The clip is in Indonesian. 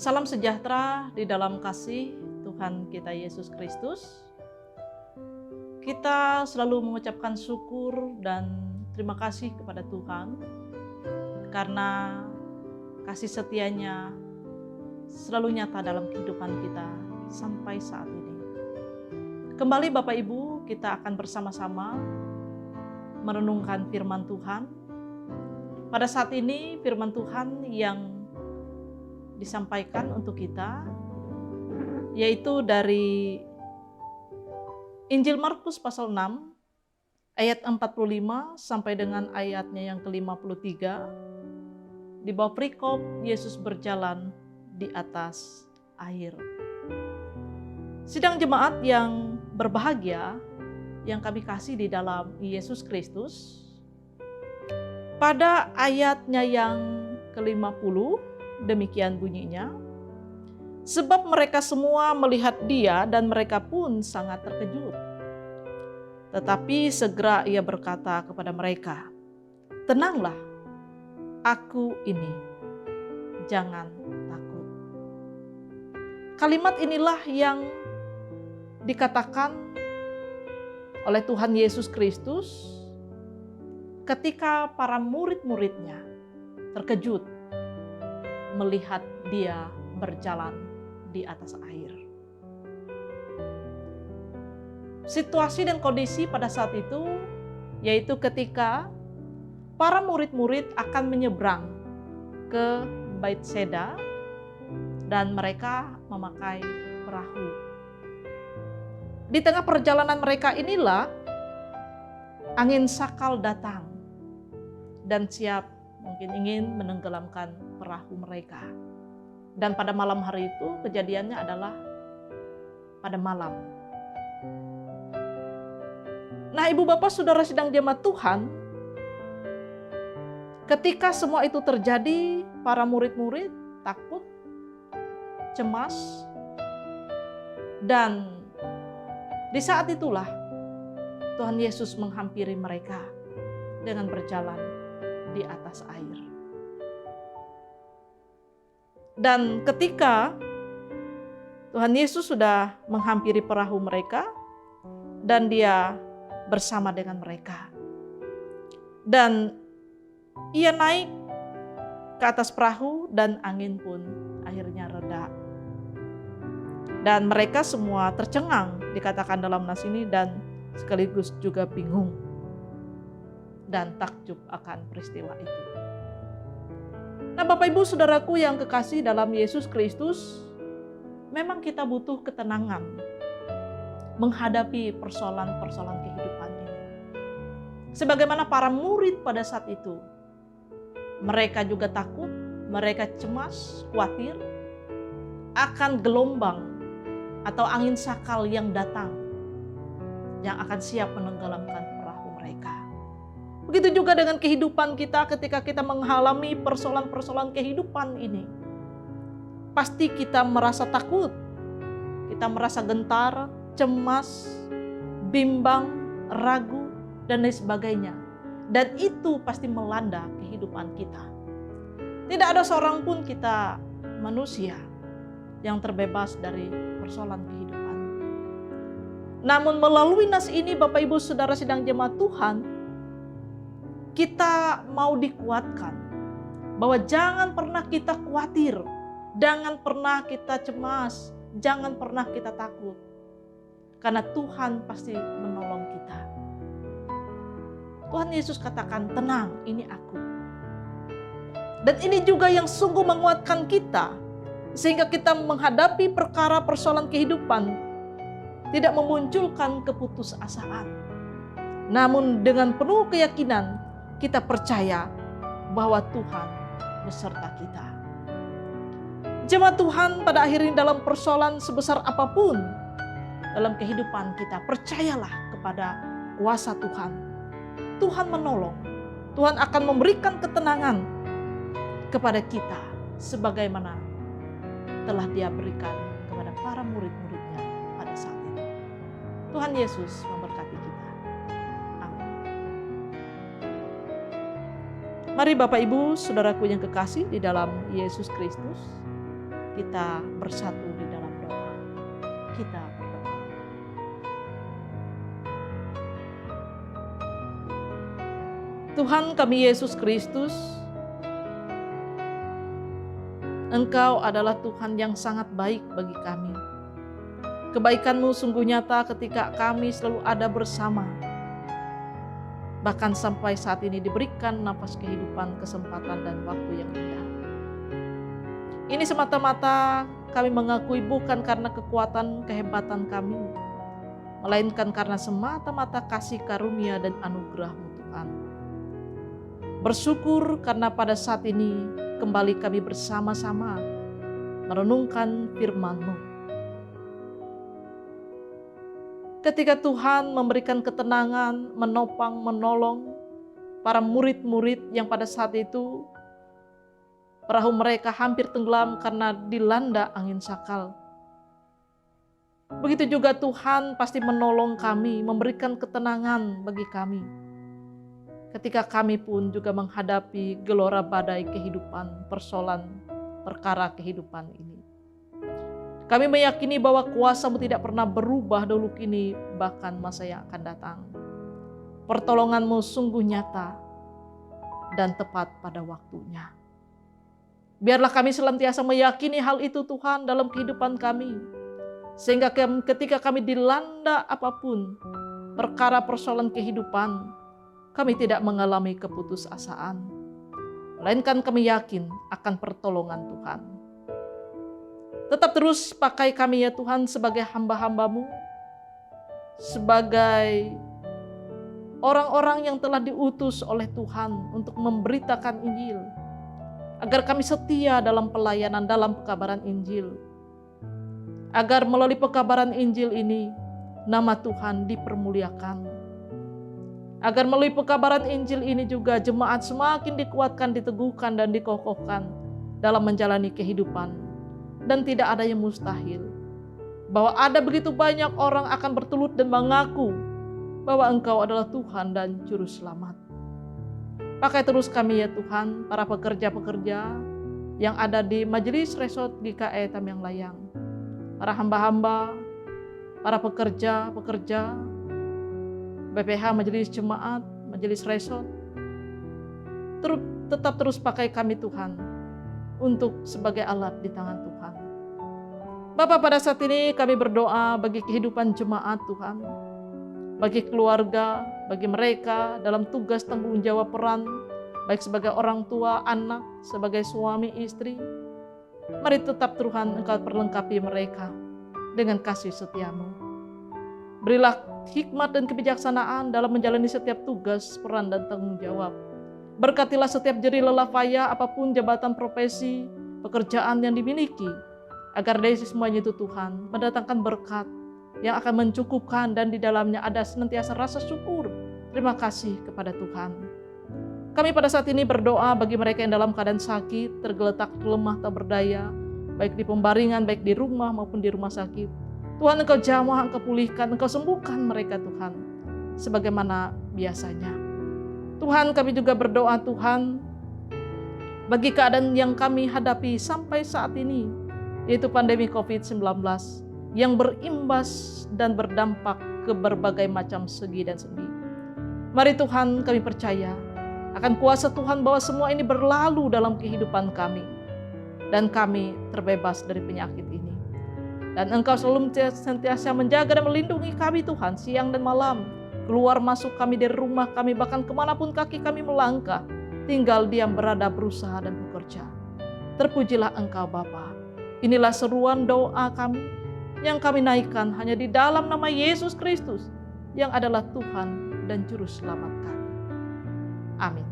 Salam sejahtera di dalam kasih Tuhan kita Yesus Kristus. Kita selalu mengucapkan syukur dan terima kasih kepada Tuhan karena kasih setianya selalu nyata dalam kehidupan kita sampai saat ini. Kembali Bapak Ibu, kita akan bersama-sama merenungkan firman Tuhan. Pada saat ini firman Tuhan yang disampaikan untuk kita yaitu dari Injil Markus pasal 6 ayat 45 sampai dengan ayatnya yang ke-53. Di bawah perikop Yesus berjalan di atas air. Sidang jemaat yang berbahagia yang kami kasih di dalam Yesus Kristus, pada ayatnya yang ke-50 demikian bunyinya, sebab mereka semua melihat dia dan mereka pun sangat terkejut. Tetapi segera ia berkata kepada mereka, "Tenanglah, aku ini, jangan takut." Kalimat inilah yang dikatakan oleh Tuhan Yesus Kristus ketika para murid-muridnya terkejut melihat dia berjalan di atas air. Situasi dan kondisi pada saat itu yaitu ketika para murid-murid akan menyeberang ke Baitseda dan mereka memakai perahu. Di tengah perjalanan mereka inilah angin sakal datang dan siap mungkin ingin menenggelamkan perahu mereka. Dan pada malam hari itu kejadiannya adalah pada malam. Nah, Ibu Bapak Saudara sidang jemaat Tuhan, ketika semua itu terjadi, para murid-murid takut, cemas, dan di saat itulah Tuhan Yesus menghampiri mereka dengan berjalan di atas air. Dan ketika Tuhan Yesus sudah menghampiri perahu mereka dan dia bersama dengan mereka. Dan ia naik ke atas perahu dan angin pun akhirnya reda. Dan mereka semua tercengang dikatakan dalam nas ini dan sekaligus juga bingung dan takjub akan peristiwa itu. Nah, Bapak Ibu Saudaraku yang kekasih dalam Yesus Kristus, memang kita butuh ketenangan menghadapi persoalan-persoalan kehidupan ini. Sebagaimana para murid pada saat itu, mereka juga takut, mereka cemas, khawatir akan gelombang atau angin sakal yang datang, yang akan siap menenggelamkan perahu mereka. Begitu juga dengan kehidupan kita ketika kita mengalami persoalan-persoalan kehidupan ini. Pasti kita merasa takut, kita merasa gentar, cemas, bimbang, ragu, dan lain sebagainya. Dan itu pasti melanda kehidupan kita. Tidak ada seorang pun kita manusia yang terbebas dari persoalan kehidupan. Namun melalui nas ini Bapak Ibu Saudara sidang jemaat Tuhan, kita mau dikuatkan bahwa jangan pernah kita khawatir, jangan pernah kita cemas, jangan pernah kita takut. Karena Tuhan pasti menolong kita. Tuhan Yesus katakan, "Tenang, ini aku." Dan ini juga yang sungguh menguatkan kita sehingga kita menghadapi perkara persoalan kehidupan tidak memunculkan keputusasaan. Namun dengan penuh keyakinan kita percaya bahwa Tuhan beserta kita. Jemaat Tuhan, pada akhirnya dalam persoalan sebesar apapun dalam kehidupan kita, percayalah kepada kuasa Tuhan. Tuhan menolong. Tuhan akan memberikan ketenangan kepada kita sebagaimana telah Dia berikan kepada para murid-muridnya pada saat itu. Tuhan Yesus memberkati kita. Amin. Mari Bapak Ibu Saudaraku yang kekasih di dalam Yesus Kristus, kita bersatu di dalam doa. Kita berdoa. Tuhan kami Yesus Kristus, Engkau adalah Tuhan yang sangat baik bagi kami. Kebaikan-Mu sungguh nyata ketika kami selalu ada bersama. Bahkan sampai saat ini diberikan nafas kehidupan, kesempatan, dan waktu yang indah. Ini semata-mata kami mengakui bukan karena kekuatan kehebatan kami, melainkan karena semata-mata kasih karunia dan anugerah-Mu Tuhan. Bersyukur karena pada saat ini kembali kami bersama-sama merenungkan firman-Mu. Ketika Tuhan memberikan ketenangan, menopang, menolong para murid-murid yang pada saat itu perahu mereka hampir tenggelam karena dilanda angin sakal. Begitu juga Tuhan pasti menolong kami, memberikan ketenangan bagi kami. Ketika kami pun juga menghadapi gelora badai kehidupan, persoalan, perkara kehidupan ini. Kami meyakini bahwa kuasa-Mu tidak pernah berubah dahulu kini, bahkan masa yang akan datang. Pertolongan-Mu sungguh nyata dan tepat pada waktunya. Biarlah kami senantiasa meyakini hal itu Tuhan dalam kehidupan kami. Sehingga ketika kami dilanda apapun, perkara persoalan kehidupan, kami tidak mengalami keputusasaan, melainkan kami yakin akan pertolongan Tuhan. Tetap terus pakai kami ya Tuhan sebagai hamba-hamba-Mu, sebagai orang-orang yang telah diutus oleh Tuhan untuk memberitakan Injil, agar kami setia dalam pelayanan, dalam pekabaran Injil, agar melalui pekabaran Injil ini nama Tuhan dipermuliakan. Agar melalui pekabaran Injil ini juga jemaat semakin dikuatkan, diteguhkan, dan dikokohkan dalam menjalani kehidupan. Dan tidak ada yang mustahil. Bahwa ada begitu banyak orang akan bertelut dan mengaku bahwa Engkau adalah Tuhan dan Juru Selamat. Pakai terus kami ya Tuhan, para pekerja-pekerja yang ada di Majelis Resort GKE Tamyang Layang. Para hamba-hamba, para pekerja-pekerja, BPH, Majelis Jemaat, Majelis Resort, tetap terus pakai kami Tuhan untuk sebagai alat di tangan Tuhan. Bapa, pada saat ini kami berdoa bagi kehidupan jemaat Tuhan, bagi keluarga, bagi mereka dalam tugas tanggung jawab peran, baik sebagai orang tua, anak, sebagai suami, istri. Mari tetap Tuhan Engkau perlengkapi mereka dengan kasih setia-Mu. Berilah hikmat dan kebijaksanaan dalam menjalani setiap tugas, peran, dan tanggung jawab. Berkatilah setiap jeri lelah payah apapun jabatan profesi, pekerjaan yang dimiliki, agar dari semuanya itu Tuhan mendatangkan berkat yang akan mencukupkan dan di dalamnya ada senantiasa rasa syukur. Terima kasih kepada Tuhan. Kami pada saat ini berdoa bagi mereka yang dalam keadaan sakit, tergeletak, lemah, tak berdaya, baik di pembaringan, baik di rumah maupun di rumah sakit. Tuhan Engkau jamah, Engkau pulihkan, Engkau sembuhkan mereka Tuhan, sebagaimana biasanya. Tuhan, kami juga berdoa Tuhan, bagi keadaan yang kami hadapi sampai saat ini, yaitu pandemi COVID-19, yang berimbas dan berdampak ke berbagai macam segi dan sendi. Mari Tuhan, kami percaya akan kuasa Tuhan bahwa semua ini berlalu dalam kehidupan kami, dan kami terbebas dari penyakit ini. Dan Engkau selalu sentiasa menjaga dan melindungi kami Tuhan siang dan malam. Keluar masuk kami dari rumah kami, bahkan kemanapun kaki kami melangkah. Tinggal diam, berada, berusaha, dan bekerja. Terpujilah Engkau Bapa. Inilah seruan doa kami yang kami naikkan hanya di dalam nama Yesus Kristus yang adalah Tuhan dan Juru Selamat kami. Amin.